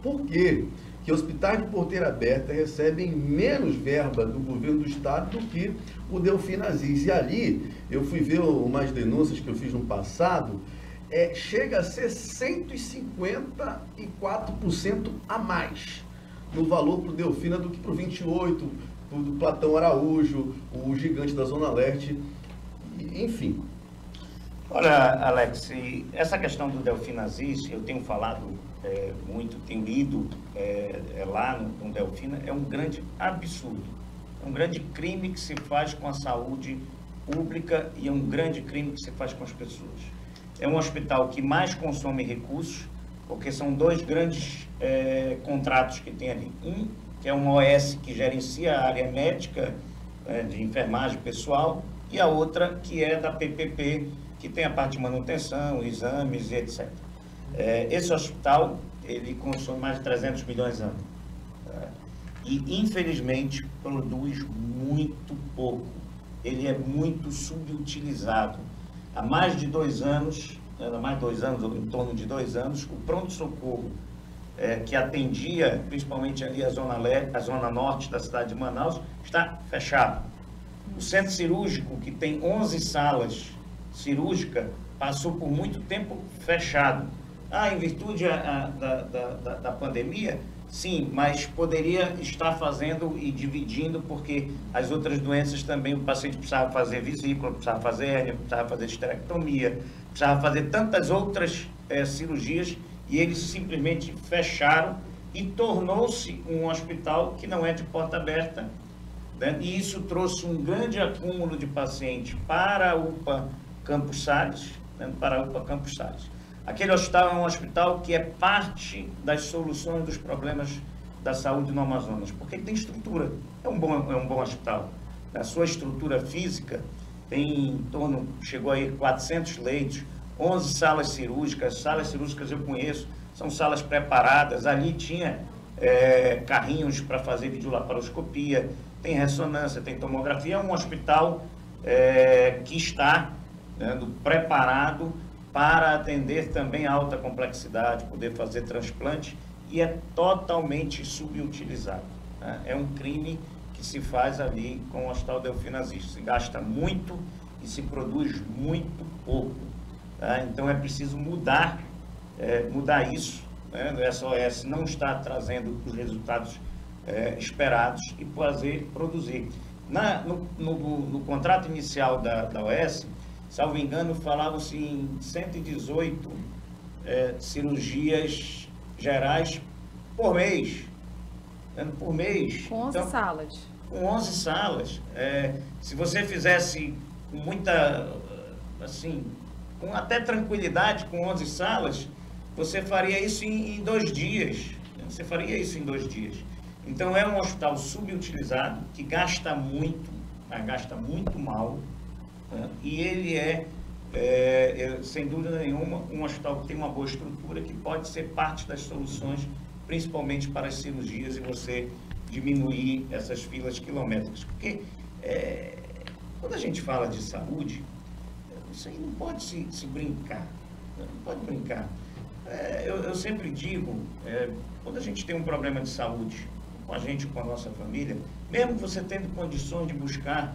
Por quê? Que hospitais de porteira aberta recebem menos verba do governo do estado do que o Delfim Aziz. E ali, eu fui ver umas denúncias que eu fiz no passado, chega a ser 154% a mais no valor para o Delfina do que para o 28, do Platão Araújo, o gigante da Zona Leste, enfim. Olha, Alex, essa questão do Delfim Aziz, eu tenho falado muito, tenho ido lá no Delfina, é um grande absurdo, é um grande crime que se faz com a saúde pública e é um grande crime que se faz com as pessoas. É um hospital que mais consome recursos, porque são dois grandes contratos que tem ali. Um, que é uma OS que gerencia a área médica, de enfermagem pessoal, e a outra que é da PPP, que tem a parte de manutenção, exames e etc. Esse hospital, ele consome mais de 300 milhões ano. E, infelizmente, produz muito pouco. Ele é muito subutilizado. Há mais de 2 anos, ou em torno de 2 anos, o pronto-socorro, que atendia principalmente ali a zona norte da cidade de Manaus, está fechado. O centro cirúrgico, que tem 11 salas cirúrgicas, passou por muito tempo fechado. Em virtude da pandemia, sim, mas poderia estar fazendo e dividindo, porque as outras doenças também, o paciente precisava fazer vesícula, precisava fazer hérnia, precisava fazer esterectomia, precisava fazer tantas outras cirurgias, e eles simplesmente fecharam e tornou-se um hospital que não é de porta aberta, né? E isso trouxe um grande acúmulo de pacientes para a UPA Campos Sales, né? Para a UPA Campos Sales. Aquele hospital é um hospital que é parte das soluções dos problemas da saúde no Amazonas, porque ele tem estrutura, é um bom hospital. A sua estrutura física tem em torno, chegou aí 400 leitos, 11 salas cirúrgicas eu conheço, são salas preparadas, ali tinha carrinhos para fazer videolaparoscopia, tem ressonância, tem tomografia, é um hospital que está preparado para atender também a alta complexidade, poder fazer transplante, e é totalmente subutilizado. Né? É um crime que se faz ali com o Hospital Delfim Aziz, se gasta muito e se produz muito pouco. Tá? Então é preciso mudar isso, né? O SOS não está trazendo os resultados esperados e produzir. No contrato inicial da OS, salvo engano, falavam-se em 118 cirurgias gerais por mês. Por mês. Com 11 salas. Com 11 salas. Se você fizesse com muita, assim, com até tranquilidade, com 11 salas, você faria isso em 2 dias. Você faria isso em 2 dias. Então, é um hospital subutilizado, que gasta muito mal, né? E ele sem dúvida nenhuma, um hospital que tem uma boa estrutura, que pode ser parte das soluções, principalmente para as cirurgias, e você diminuir essas filas quilométricas. Porque quando a gente fala de saúde, isso aí não pode se brincar, não pode brincar. Eu sempre digo, quando a gente tem um problema de saúde, com a gente, com a nossa família, mesmo você tendo condições de buscar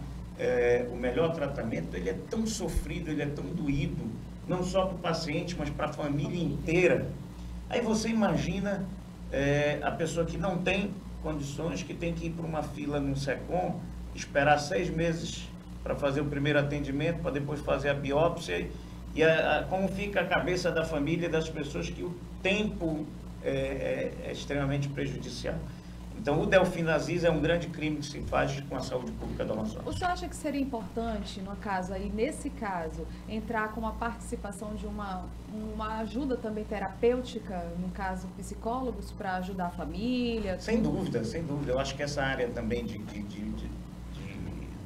o melhor tratamento, ele é tão sofrido, ele é tão doído, não só para o paciente, mas para a família inteira. Aí você imagina a pessoa que não tem condições, que tem que ir para uma fila no SECOM, esperar 6 meses para fazer o primeiro atendimento, para depois fazer a biópsia, e como fica a cabeça da família e das pessoas, que o tempo é extremamente prejudicial. Então, o Delfim Aziz é um grande crime que se faz com a saúde pública do Amazonas. O senhor acha que seria importante, no caso aí, nesse caso, entrar com a participação de uma ajuda também terapêutica, no caso, psicólogos, para ajudar a família? Sem dúvida, sem dúvida. Eu acho que essa área também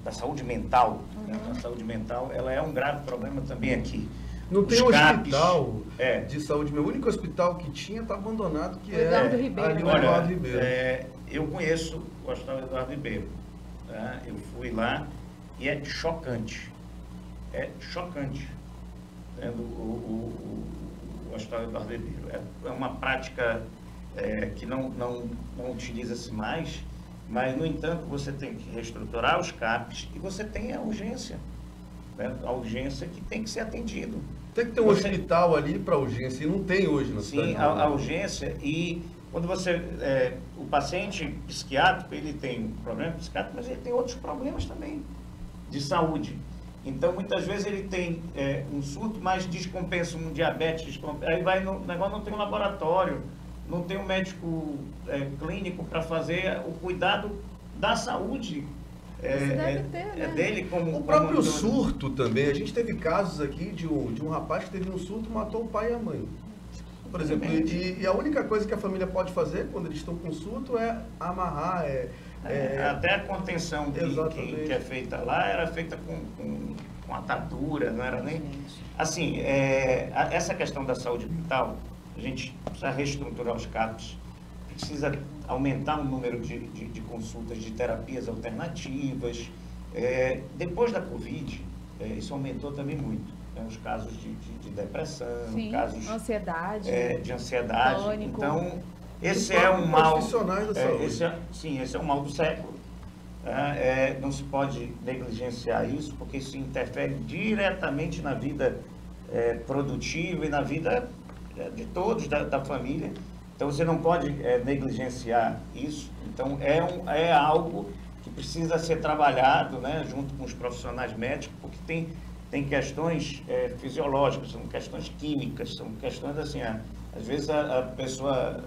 da saúde mental, né? A saúde mental, ela é um grave problema também aqui. Não tem um hospital de saúde. O único hospital que tinha está abandonado, que Eduardo Ribeiro. Eduardo Ribeiro. Eu conheço o Hospital Eduardo Ribeiro. Tá? Eu fui lá e é chocante. É chocante. O o Hospital Eduardo Ribeiro. É uma prática que não utiliza-se mais, mas, no entanto, você tem que reestruturar os CAPs e você tem a urgência, né? A urgência que tem que ser atendido. Tem que ter um hospital ali para urgência, e não tem hoje na cidade. Sim, a urgência, e quando o paciente psiquiátrico, ele tem um problema psiquiátrico, mas ele tem outros problemas também de saúde. Então, muitas vezes ele tem um surto, mas descompensa um diabetes, aí vai no negócio, não tem um laboratório, não tem um médico clínico para fazer o cuidado da saúde dele como... O próprio surto também, a gente teve casos aqui de um rapaz que teve um surto e matou o pai e a mãe. Por exemplo, e a única coisa que a família pode fazer quando eles estão com surto é amarrar, até a contenção que é feita lá era feita com atadura, não era nem... Assim, essa questão da saúde mental, a gente precisa reestruturar os CAPs, precisa aumentar o número de consultas de terapias alternativas. Depois da Covid, isso aumentou também muito. Os casos de depressão, sim, casos de ansiedade. pânico. Então, esse é um mal. Profissionais da saúde. Esse é o mal do século. Não se pode negligenciar isso, porque isso interfere diretamente na vida produtiva e na vida de todos, da família. Então, você não pode negligenciar isso. Então, é algo que precisa ser trabalhado, né, junto com os profissionais médicos, porque tem questões fisiológicas, são questões químicas, são questões assim, às vezes a pessoa,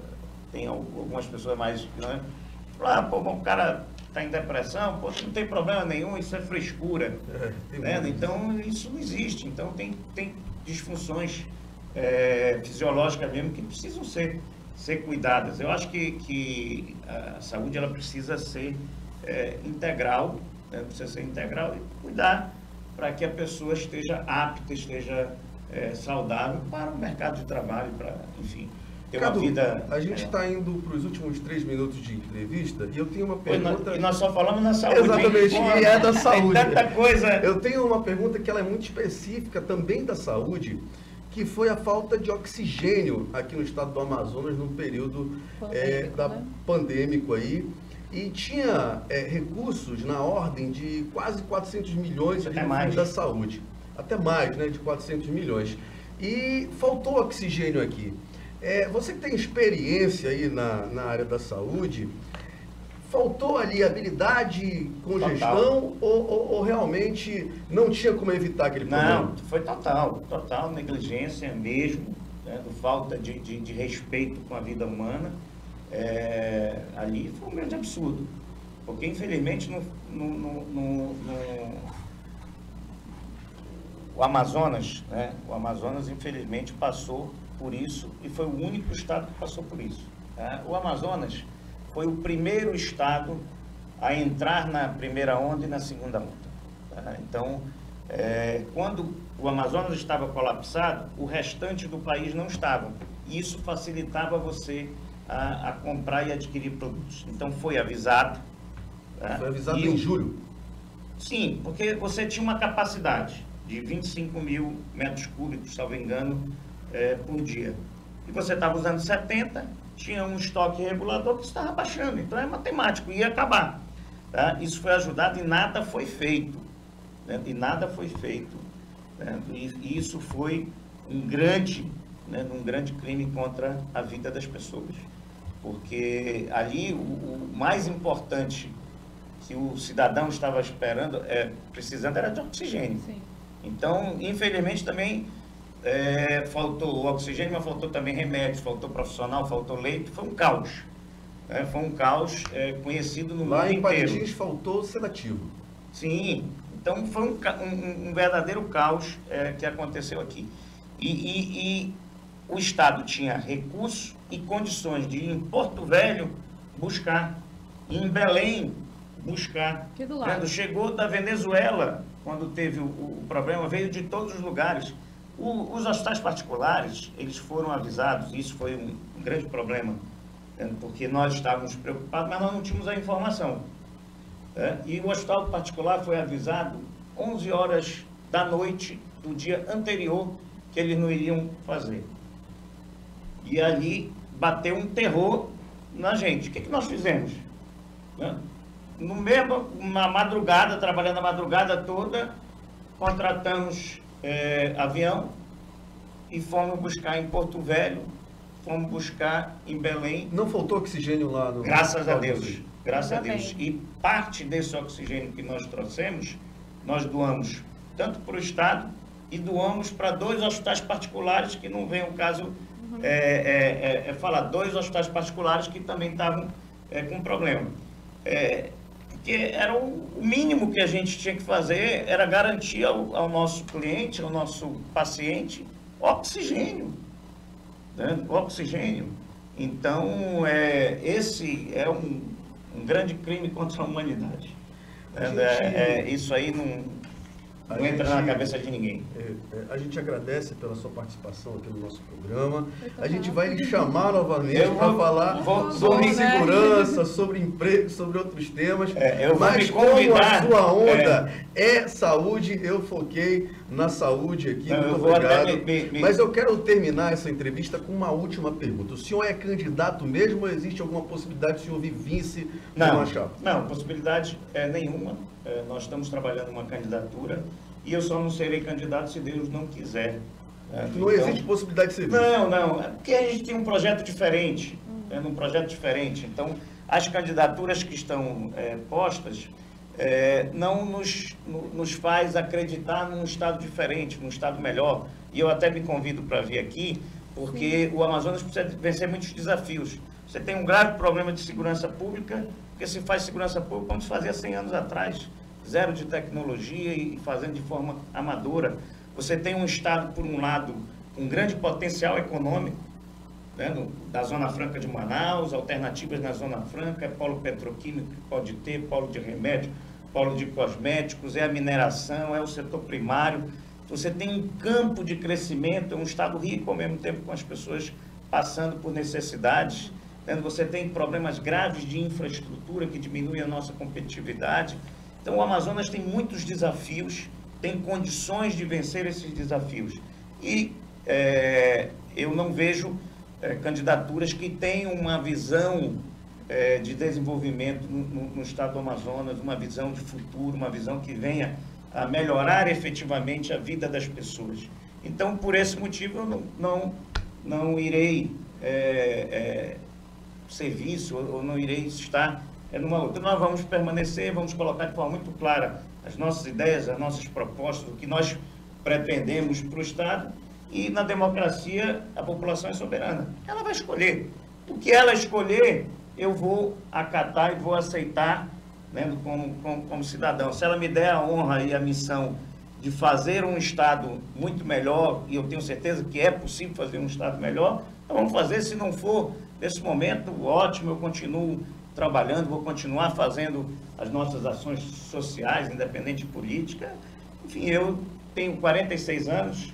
tem algumas pessoas mais, né, o cara está em depressão, não tem problema nenhum, isso é frescura, né? Então isso não existe, então tem disfunções fisiológicas mesmo que precisam ser cuidadas. Eu acho que a saúde ela precisa ser integral, né? Precisa ser integral e cuidar para que a pessoa esteja apta, esteja saudável para o mercado de trabalho, para, enfim, ter Cadu, uma vida... A gente está indo para os últimos 3 minutos de entrevista e eu tenho uma pergunta... E nós só falamos na saúde. Exatamente, e é da saúde. Tem tanta coisa... Eu tenho uma pergunta que ela é muito específica, também da saúde, que foi a falta de oxigênio aqui no estado do Amazonas no período pandêmico aí. E tinha recursos na ordem de quase 400 milhões da saúde. Até mais, né? De 400 milhões. E faltou oxigênio aqui. Você que tem experiência aí na área da saúde, faltou ali habilidade com gestão ou realmente não tinha como evitar aquele problema? Não, foi total negligência mesmo, né? Falta de respeito com a vida humana. Ali foi um grande absurdo, porque infelizmente o Amazonas, né? O Amazonas infelizmente passou por isso e foi o único estado que passou por isso. O Amazonas foi o primeiro estado a entrar na primeira onda e na segunda onda. Então, quando o Amazonas estava colapsado, o restante do país não estava. E isso facilitava você a comprar e adquirir produtos. Então foi avisado. Foi avisado em julho? Sim, porque você tinha uma capacidade de 25 mil metros cúbicos, salvo engano, por dia. E você estava usando 70, tinha um estoque regulador que estava baixando. Então é matemático, ia acabar. Tá? Isso foi ajudado e nada foi feito. Né? E isso foi um grande crime contra a vida das pessoas. Porque ali o mais importante que o cidadão estava precisando era de oxigênio. Sim. Então, infelizmente também faltou oxigênio, mas faltou também remédios, faltou profissional, faltou leite, foi um caos. Foi um caos conhecido no mundo inteiro. Lá em Parintins faltou sedativo. Sim, então foi um verdadeiro caos que aconteceu aqui. E o Estado tinha recursos e condições de ir em Porto Velho buscar, em Belém buscar. Aqui do lado. Quando chegou da Venezuela, quando teve o problema, veio de todos os lugares. Os hospitais particulares, eles foram avisados, isso foi um grande problema, porque nós estávamos preocupados, mas nós não tínhamos a informação. E o hospital particular foi avisado 11 horas da noite do dia anterior que eles não iriam fazer. E ali bateu um terror na gente. O que nós fizemos? Né? Na madrugada, trabalhando a madrugada toda, contratamos avião e fomos buscar em Porto Velho, fomos buscar em Belém. Não faltou oxigênio lá no... Graças a Deus, graças a Deus. E parte desse oxigênio que nós trouxemos, nós doamos tanto para o Estado e doamos para 2 hospitais particulares, que não vem o caso falar, 2 hospitais particulares que também estavam com problema. Porque era o mínimo que a gente tinha que fazer, era garantir ao nosso cliente, ao nosso paciente, oxigênio. Né? Oxigênio. Então, esse é um grande crime contra a humanidade. Isso aí não entra na cabeça de ninguém. A gente agradece pela sua participação aqui no nosso programa. A gente vai lhe chamar novamente para falar sobre segurança, sobre emprego, sobre outros temas. Mas como a sua onda é saúde, eu foquei na saúde aqui. Muito obrigado. Mas eu quero terminar essa entrevista com uma última pergunta. O senhor é candidato mesmo ou existe alguma possibilidade de o senhor vir vice de uma chapa? Não, possibilidade nenhuma. Nós estamos trabalhando uma candidatura e eu só não serei candidato se Deus não quiser. Não existe possibilidade de ser vice? Não. É porque a gente tem um projeto diferente. Um projeto diferente. Então, as candidaturas que estão postas não nos faz acreditar num estado diferente, num estado melhor. E eu até me convido para vir aqui, porque o Amazonas precisa vencer muitos desafios. Você tem um grave problema de segurança pública, porque se faz segurança pública como se fazia 100 anos atrás, zero de tecnologia e fazendo de forma amadora. Você tem um estado, por um lado, com grande potencial econômico, né, da Zona Franca de Manaus, alternativas na Zona Franca, polo petroquímico que pode ter, polo de remédio, polo de cosméticos, a mineração, o setor primário. Você tem um campo de crescimento, é um estado rico ao mesmo tempo com as pessoas passando por necessidades. Você tem problemas graves de infraestrutura que diminuem a nossa competitividade. Então, o Amazonas tem muitos desafios, tem condições de vencer esses desafios. E eu não vejo candidaturas que tenham uma visão de desenvolvimento no estado do Amazonas, uma visão de futuro, uma visão que venha a melhorar efetivamente a vida das pessoas. Então, por esse motivo, eu não irei serviço, ou não irei estar numa outra. Nós vamos permanecer, vamos colocar de forma muito clara as nossas ideias, as nossas propostas, o que nós pretendemos para o Estado, e na democracia a população é soberana. Ela vai escolher. O que ela escolher, eu vou acatar e vou aceitar, né, como cidadão. Se ela me der a honra e a missão de fazer um Estado muito melhor, e eu tenho certeza que é possível fazer um Estado melhor, então vamos fazer. Se não for nesse momento, ótimo, eu continuo trabalhando, vou continuar fazendo as nossas ações sociais, independente de política. Enfim, eu tenho 46 anos,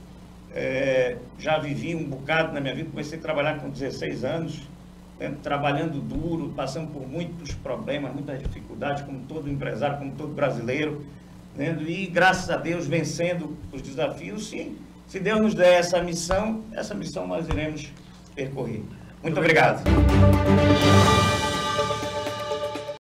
já vivi um bocado na minha vida, comecei a trabalhar com 16 anos, trabalhando duro, passando por muitos problemas, muitas dificuldades, como todo empresário, como todo brasileiro, e graças a Deus vencendo os desafios. Se Deus nos der essa missão nós iremos percorrer. Muito obrigado.